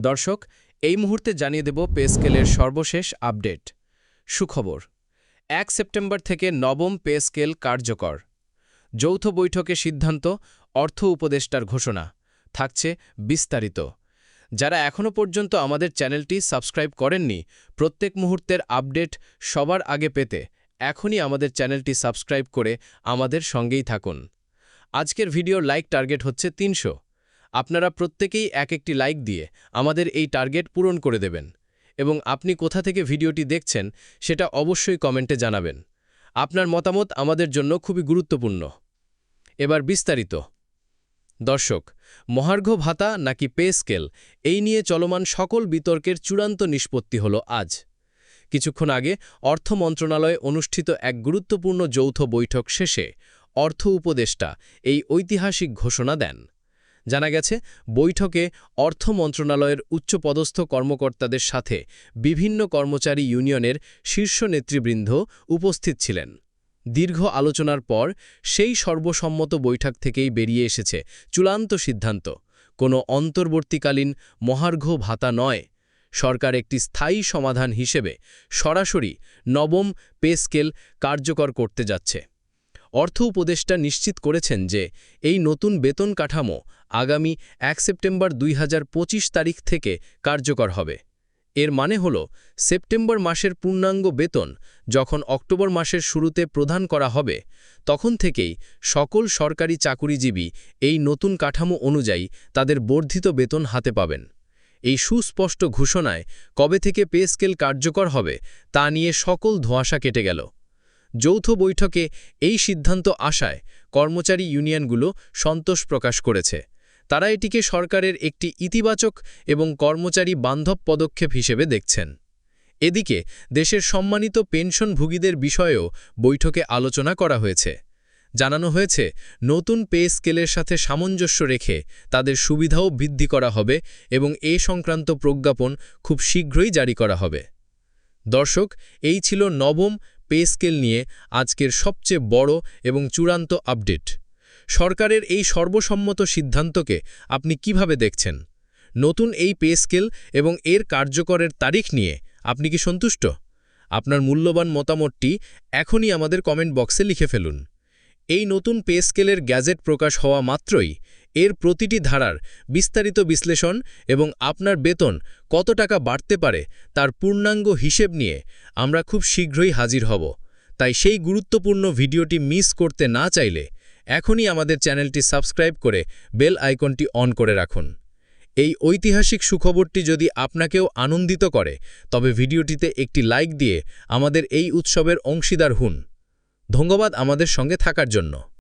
দর্শক, এই মুহূর্তে জানিয়ে দেব পে স্কেলের সর্বশেষ আপডেট। সুখবর, ১ সেপ্টেম্বর থেকে নবম পে স্কেল কার্যকর। যৌথ বৈঠকে সিদ্ধান্ত, অর্থ উপদেষ্টার ঘোষণা। থাকছে বিস্তারিত। যারা এখনও পর্যন্ত আমাদের চ্যানেলটি সাবস্ক্রাইব করেননি, প্রত্যেক মুহূর্তের আপডেট সবার আগে পেতে এখনই আমাদের চ্যানেলটি সাবস্ক্রাইব করে আমাদের সঙ্গেই থাকুন। আজকের ভিডিওর লাইক টার্গেট হচ্ছে ৩০০। আপনারা প্রত্যেকেই একটি লাইক দিয়ে আমাদের এই টার্গেট পূরণ করে দেবেন এবং আপনি কোথা থেকে ভিডিওটি দেখছেন সেটা অবশ্যই কমেন্টে জানাবেন। আপনার মতামত আমাদের জন্য খুবই গুরুত্বপূর্ণ। এবার বিস্তারিত। দর্শক, মহার্ঘ ভাতা নাকি পে স্কেল, এই নিয়ে চলমান সকল বিতর্কের চূড়ান্ত নিষ্পত্তি হল আজ। কিছুক্ষণ আগে অর্থ মন্ত্রণালয়ে অনুষ্ঠিত এক গুরুত্বপূর্ণ যৌথ বৈঠক শেষে অর্থ উপদেষ্টা এই ঐতিহাসিক ঘোষণা দেন। জানা গেছে, বৈঠকে অর্থ মন্ত্রণালয়ের উচ্চপদস্থ কর্মকর্তাদের সাথে বিভিন্ন কর্মচারী ইউনিয়নের শীর্ষ নেতৃবৃন্দ উপস্থিত ছিলেন। দীর্ঘ আলোচনার পর সেই সর্বসম্মত বৈঠক থেকেই বেরিয়ে এসেছে চূড়ান্ত সিদ্ধান্ত, কোনো অন্তর্বর্তীকালীন মহার্ঘ ভাতা নয়। সরকার একটি স্থায়ী সমাধান হিসেবে সরাসরি নবম পে স্কেল কার্যকর করতে যাচ্ছে। অর্থ উপদেষ্টা নিশ্চিত করেছেন যে এই নতুন বেতন কাঠামো আগামী ১ সেপ্টেম্বর ২০২৫ তারিখ থেকে কার্যকর হবে। এর মানে হল, সেপ্টেম্বর মাসের পূর্ণাঙ্গ বেতন যখন অক্টোবর মাসের শুরুতে প্রদান করা হবে, তখন থেকেই সকল সরকারি চাকুরিজীবী এই নতুন কাঠামো অনুযায়ী তাদের বর্ধিত বেতন হাতে পাবেন। এই সুস্পষ্ট ঘোষণায় কবে থেকে পে স্কেল কার্যকর হবে তা নিয়ে সকল ধোঁয়াশা কেটে গেল। যৌথ বৈঠকে এই সিদ্ধান্ত আসায় কর্মচারী ইউনিয়নগুলো সন্তোষ প্রকাশ করেছে। তারা এটিকে সরকারের একটি ইতিবাচক এবং কর্মচারী বান্ধব পদক্ষেপ হিসেবে দেখছেন। এদিকে দেশের সম্মানিত পেনশনভোগীদের বিষয়েও বৈঠকে আলোচনা করা হয়েছে। জানানো হয়েছে, নতুন পে স্কেলের সাথে সামঞ্জস্য রেখে তাদের সুবিধাও বৃদ্ধি করা হবে এবং এ সংক্রান্ত প্রজ্ঞাপন খুব শীঘ্রই জারি করা হবে। দর্শক, এই ছিল নবম পে স্কেল নিয়ে আজকের সবচেয়ে বড় এবং চূড়ান্ত আপডেট। সরকারের এই সর্বসম্মত সিদ্ধান্তকে আপনি কিভাবে দেখছেন? নতুন এই পে স্কেল এবং এর কার্যকরের তারিখ নিয়ে আপনি কি সন্তুষ্ট? আপনার মূল্যবান মতামতটি এখনই আমাদের কমেন্ট বক্সে লিখে ফেলুন। এই নতুন পে স্কেলের গ্যাজেট প্রকাশ হওয়া মাত্রই এর প্রতিটি ধারার বিস্তারিত বিশ্লেষণ এবং আপনার বেতন কত টাকা বাড়তে পারে তার পূর্ণাঙ্গ হিসেব নিয়ে আমরা খুব শীঘ্রই হাজির হব। তাই সেই গুরুত্বপূর্ণ ভিডিওটি মিস করতে না চাইলে এখনই আমাদের চ্যানেলটি সাবস্ক্রাইব করে বেল আইকনটি অন করে রাখুন। এই ঐতিহাসিক সুখবরটি যদি আপনাকেও আনন্দিত করে, তবে ভিডিওটিতে একটি লাইক দিয়ে আমাদের এই উৎসবের অংশীদার হুন। ধন্যবাদ আমাদের সঙ্গে থাকার জন্য।